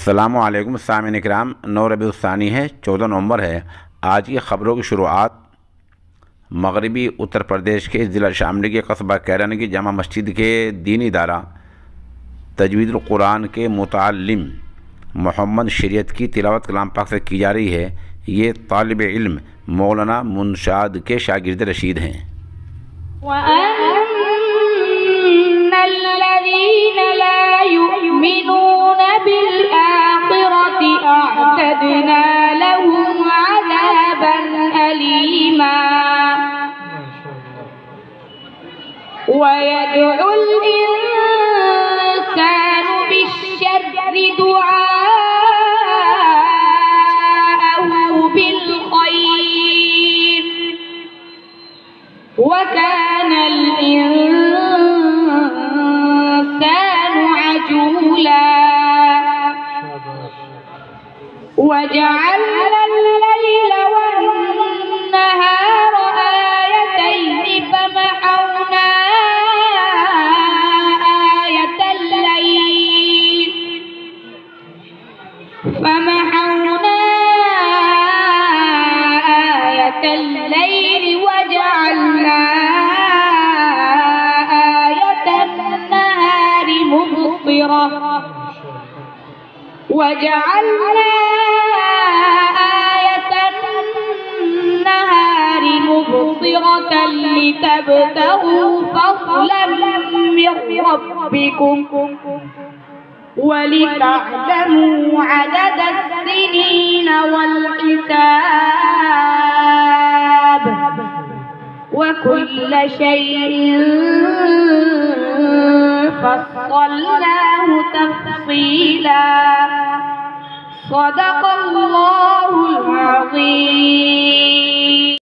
अस्सलामुअलैकुम सामीन इकराम। 9 रबीउल सानी है, 14 नवंबर है। आज की ख़बरों की शुरुआत मगरबी उत्तर प्रदेश के ज़िला शामली के कस्बा कैरन की जामा मस्जिद के दीनी इदारा तजवीदुल कुरान के मुताल्लिम मोहम्मद शरीयत की तिलावत कलाम पाक से की जा रही है। ये तालिब इल्म मौलाना मुनशाद के शागिर्द रशीद हैं। ويدعو الإنسان بالشر دعاءه بالخير وكان الإنسان عجولا وجعلنا الليل والنهار آيتين فمحونا آية الليل وجعلنا آية النهار مبصرة لتبتغوا فضلا من ربكم ولتعلموا عدد السنين والحساب وكل شيء فصلناه تفصيلا. صدق الله